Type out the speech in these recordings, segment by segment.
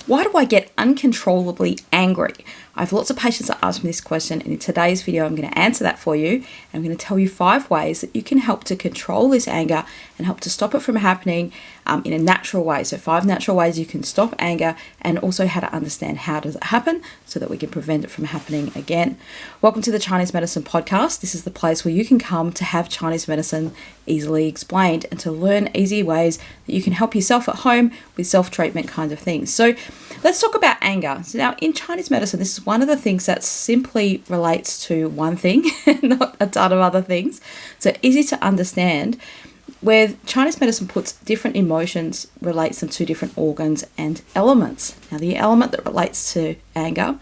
Why do I get uncontrollably angry? I have lots of patients that ask me this question, and in today's video I'm going to answer that for you. I'm going to tell you 5 ways that you can help to control this anger and help to stop it from happening in a natural way. So 5 natural ways you can stop anger, and also how to understand how does it happen so that we can prevent it from happening again. Welcome to the Chinese Medicine Podcast. This is the place where you can come to have Chinese medicine easily explained and to learn easy ways that you can help yourself at home with self-treatment kinds of things. So let's talk about anger. So now in Chinese medicine, this is one of the things that simply relates to one thing, not a ton of other things. So easy to understand, where Chinese medicine puts different emotions, relates them to different organs and elements. Now the element that relates to anger,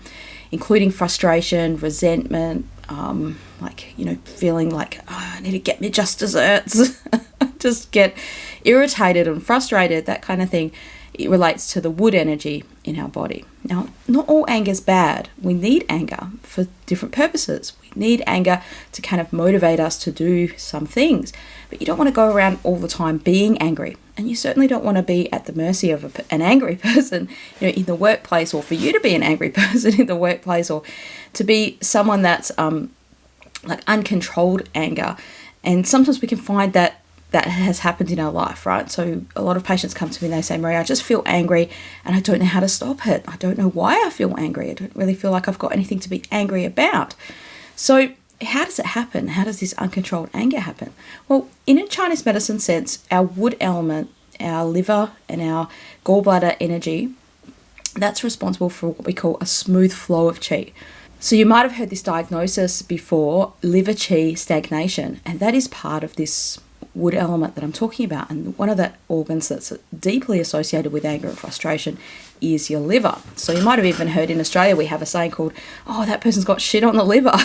including frustration, resentment, feeling like, I need to get me just desserts, just get irritated and frustrated, that kind of thing. It relates to the wood energy in our body. Now, not all anger is bad. We need anger for different purposes. We need anger to kind of motivate us to do some things. But you don't want to go around all the time being angry. And you certainly don't want to be at the mercy of an angry person, in the workplace, or for you to be an angry person in the workplace, or to be someone that's like uncontrolled anger. And sometimes we can find that has happened in our life, right? So a lot of patients come to me and they say, Maria, I just feel angry and I don't know how to stop it. I don't know why I feel angry. I don't really feel like I've got anything to be angry about. So how does it happen? How does this uncontrolled anger happen? Well, in a Chinese medicine sense, our wood element, our liver and our gallbladder energy, that's responsible for what we call a smooth flow of qi. So you might have heard this diagnosis before, Liver Qi Stagnation, and that is part of this wood element that I'm talking about. And one of the organs that's deeply associated with anger and frustration is your liver. So you might have even heard in Australia we have a saying called, oh, that person's got shit on the liver.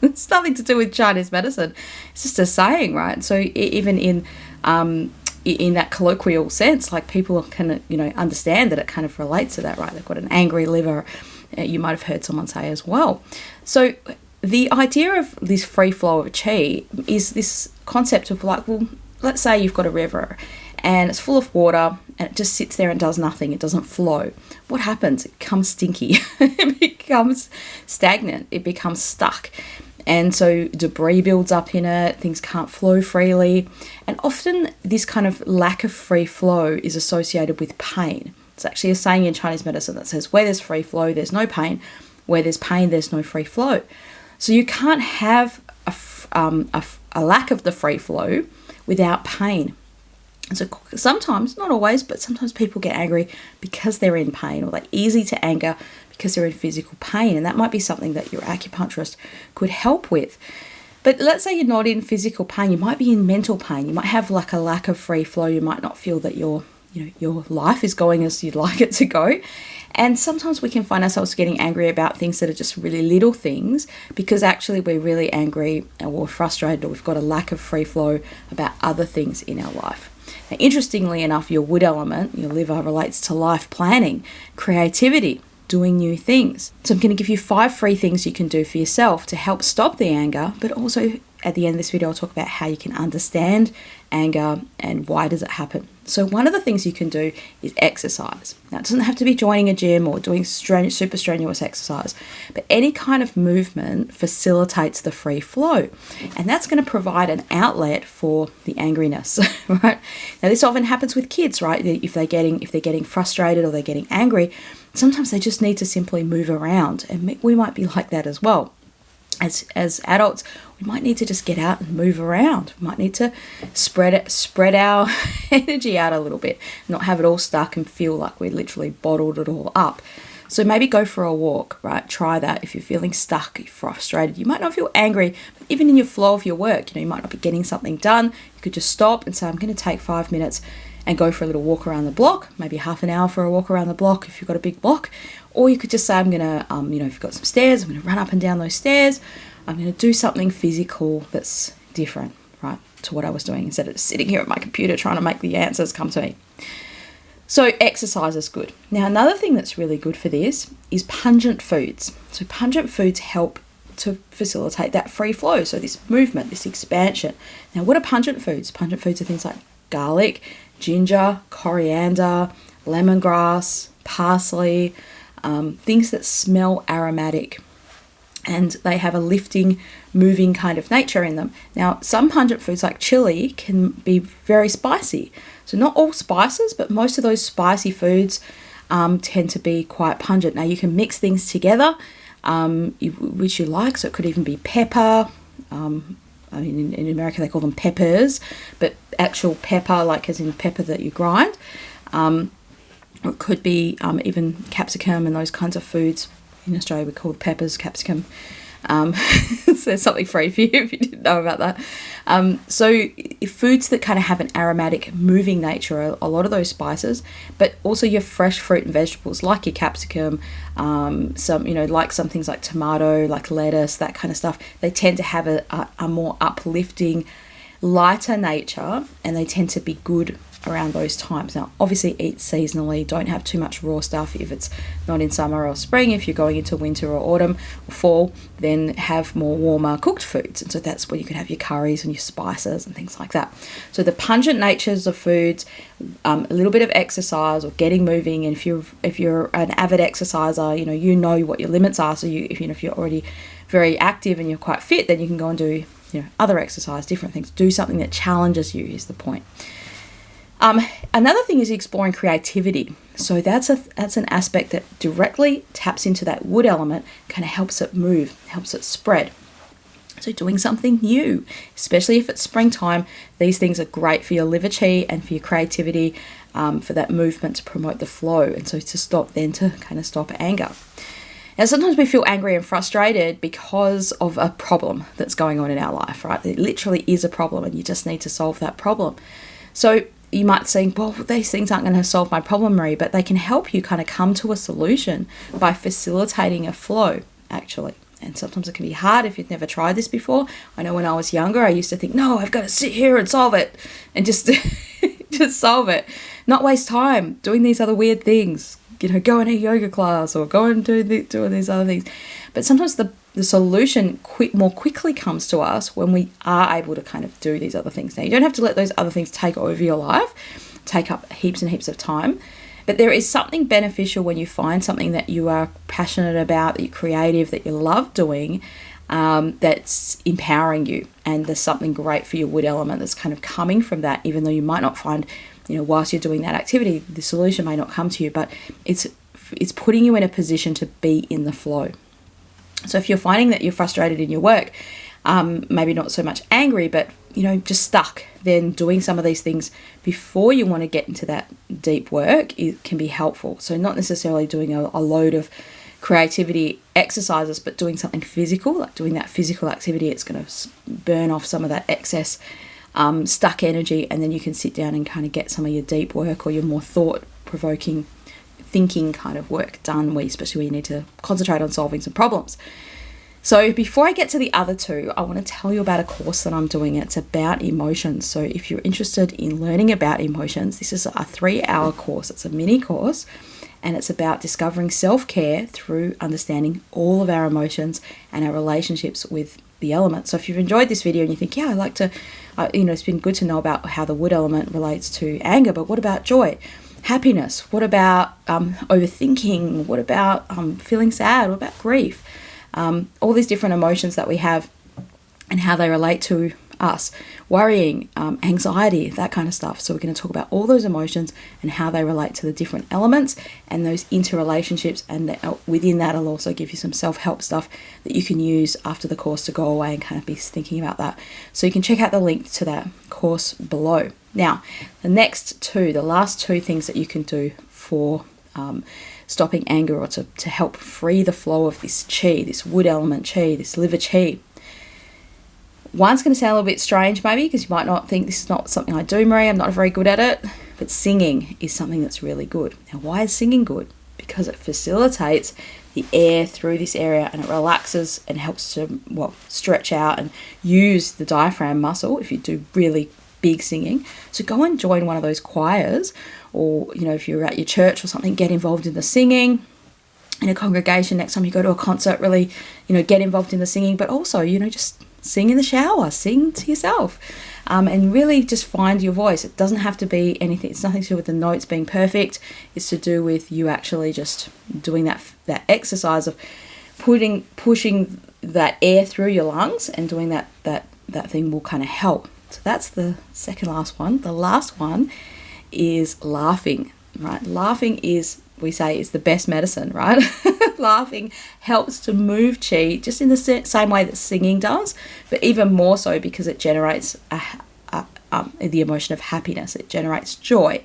It's nothing to do with Chinese medicine. It's just a saying, right? So even in that colloquial sense, like people can, understand that it kind of relates to that, right? They've got an angry liver. You might have heard someone say as well. So the idea of this free flow of qi is this concept of like, well, let's say you've got a river and it's full of water and it just sits there and does nothing. It doesn't flow. What happens? It becomes stinky. It becomes stagnant. It becomes stuck. And so debris builds up in it. Things can't flow freely. And often this kind of lack of free flow is associated with pain. It's actually a saying in Chinese medicine that says, where there's free flow, there's no pain. Where there's pain, there's no free flow. So you can't have a lack of the free flow without pain. And so sometimes, not always, but sometimes people get angry because they're in pain, or they're easy to anger because they're in physical pain. And that might be something that your acupuncturist could help with. But let's say you're not in physical pain, you might be in mental pain. You might have like a lack of free flow. You might not feel that your life is going as you'd like it to go. And sometimes we can find ourselves getting angry about things that are just really little things, because actually we're really angry or we're frustrated, or we've got a lack of free flow about other things in our life. Now, interestingly enough, your wood element, your liver, relates to life planning, creativity, doing new things. So I'm going to give you 5 free things you can do for yourself to help stop the anger, but also at the end of this video, I'll talk about how you can understand anger and why does it happen. So one of the things you can do is exercise. Now, it doesn't have to be joining a gym or doing super strenuous exercise, but any kind of movement facilitates the free flow. And that's going to provide an outlet for the angriness, right? Now, this often happens with kids, right? If they're getting frustrated or they're getting angry, sometimes they just need to simply move around. And we might be like that as well. As adults, we might need to just get out and move around. We might need to spread our energy out a little bit, not have it all stuck and feel like we literally bottled it all up. So maybe go for a walk, right? Try that. If you're feeling stuck, you're frustrated, you might not feel angry, but even in your flow of your work, you might not be getting something done. You could just stop and say, I'm going to take 5 minutes and go for a little walk around the block, maybe half an hour for a walk around the block if you've got a big block. Or you could just say, I'm going to, if you've got some stairs, I'm going to run up and down those stairs. I'm going to do something physical that's different, right, to what I was doing, instead of sitting here at my computer trying to make the answers come to me. So exercise is good. Now, another thing that's really good for this is pungent foods. So pungent foods help to facilitate that free flow. So this movement, this expansion. Now, what are pungent foods? Pungent foods are things like garlic, ginger, coriander, lemongrass, parsley, things that smell aromatic. And they have a lifting, moving kind of nature in them. Now, some pungent foods like chili can be very spicy. So not all spices, but most of those spicy foods tend to be quite pungent. Now, you can mix things together, which you like. So it could even be pepper. In America, they call them peppers, but actual pepper, like as in pepper that you grind. It could be even capsicum and those kinds of foods. In Australia, we call peppers capsicum. So there's something free for you if you didn't know about that. So foods that kind of have an aromatic, moving nature are a lot of those spices, but also your fresh fruit and vegetables like your capsicum, like some things like tomato, like lettuce, that kind of stuff. They tend to have a more uplifting, lighter nature, and they tend to be good around those times. Now, obviously eat seasonally. Don't have too much raw stuff if it's not in summer or spring. If you're going into winter or autumn or fall, then have more warmer cooked foods. And so that's where you can have your curries and your spices and things like that. So the pungent natures of foods, a little bit of exercise or getting moving. And if you're an avid exerciser, you know what your limits are. So if you're already very active and you're quite fit, then you can go and do other exercise, different things. Do something that challenges you is the point. Another thing is exploring creativity. So that's an aspect that directly taps into that wood element, kind of helps it move, helps it spread. So doing something new, especially if it's springtime, these things are great for your liver qi and for your creativity, for that movement to promote the flow. And so to kind of stop anger. Now, sometimes we feel angry and frustrated because of a problem that's going on in our life, right? It literally is a problem and you just need to solve that problem. So you might think, well, these things aren't going to solve my problem, Marie, but they can help you kind of come to a solution by facilitating a flow, actually. And sometimes it can be hard if you've never tried this before. I know when I was younger, I used to think, no, I've got to sit here and solve it and just solve it. Not waste time doing these other weird things, go in a yoga class or go and doing these other things. But sometimes the solution more quickly comes to us when we are able to kind of do these other things. Now, you don't have to let those other things take over your life, take up heaps and heaps of time, but there is something beneficial when you find something that you are passionate about, that you're creative, that you love doing, that's empowering you. And there's something great for your wood element that's kind of coming from that, even though you might not find, whilst you're doing that activity, the solution may not come to you, but it's putting you in a position to be in the flow. So if you're finding that you're frustrated in your work, maybe not so much angry, but, just stuck, then doing some of these things before you want to get into that deep work, it can be helpful. So not necessarily doing a load of creativity exercises, but doing something physical, like doing that physical activity. It's going to burn off some of that excess stuck energy, and then you can sit down and kind of get some of your deep work or your more thought-provoking thinking kind of work done, especially when you need to concentrate on solving some problems. So before I get to the other two, I want to tell you about a course that I'm doing. It's about emotions. So if you're interested in learning about emotions, this is a 3-hour course. It's a mini course, and it's about discovering self-care through understanding all of our emotions and our relationships with the elements. So if you've enjoyed this video and you think, I like to, it's been good to know about how the wood element relates to anger, but what about joy? Happiness? What about overthinking? What about feeling sad? What about grief? All these different emotions that we have and how they relate to us. Worrying, anxiety, that kind of stuff. So we're going to talk about all those emotions and how they relate to the different elements and those interrelationships. And within that, I'll also give you some self-help stuff that you can use after the course to go away and kind of be thinking about that. So you can check out the link to that course below. Now, the last two things that you can do for stopping anger or to help free the flow of this qi, this wood element qi, this liver qi. One's going to sound a little bit strange maybe because you might not think this is not something I do, Marie. I'm not very good at it. But singing is something that's really good. Now, why is singing good? Because it facilitates the air through this area and it relaxes and helps to stretch out and use the diaphragm muscle if you do really big singing. So go and join one of those choirs, or if you're at your church or something, get involved in the singing. In a congregation, next time you go to a concert, really get involved in the singing, but also just sing in the shower, sing to yourself, and really just find your voice. It doesn't have to be anything. It's nothing to do with the notes being perfect. It's to do with you actually just doing that exercise of pushing that air through your lungs, and doing that thing will kind of help. So that's the second last one. The last one is laughing, right? Laughing is, we say, is the best medicine, right? Laughing helps to move chi just in the same way that singing does, but even more so because it generates the emotion of happiness. It generates joy.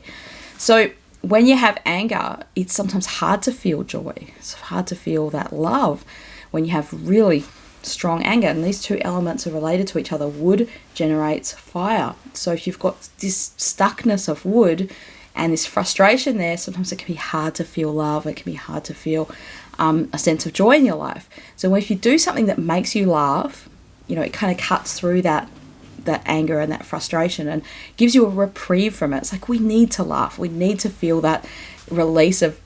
So when you have anger, it's sometimes hard to feel joy. It's hard to feel that love when you have really strong anger, and these two elements are related to each other. Wood generates fire. So if you've got this stuckness of wood and this frustration there, sometimes it can be hard to feel love. It can be hard to feel a sense of joy in your life. So if you do something that makes you laugh, it kind of cuts through that anger and that frustration and gives you a reprieve from it. It's like we need to laugh. We need to feel that release of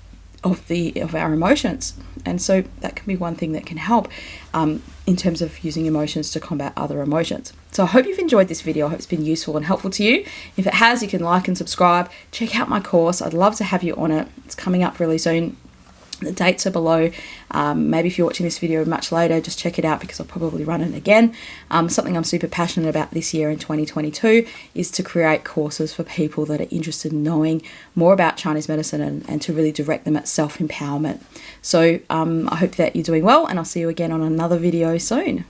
our emotions. And so that can be one thing that can help in terms of using emotions to combat other emotions. So I hope you've enjoyed this video. I hope it's been useful and helpful to you. If it has, you can like and subscribe. Check out my course. I'd love to have you on it. It's coming up really soon. The dates are below. Maybe if you're watching this video much later, just check it out because I'll probably run it again. Something I'm super passionate about this year in 2022 is to create courses for people that are interested in knowing more about Chinese medicine and to really direct them at self-empowerment. So I hope that you're doing well, and I'll see you again on another video soon.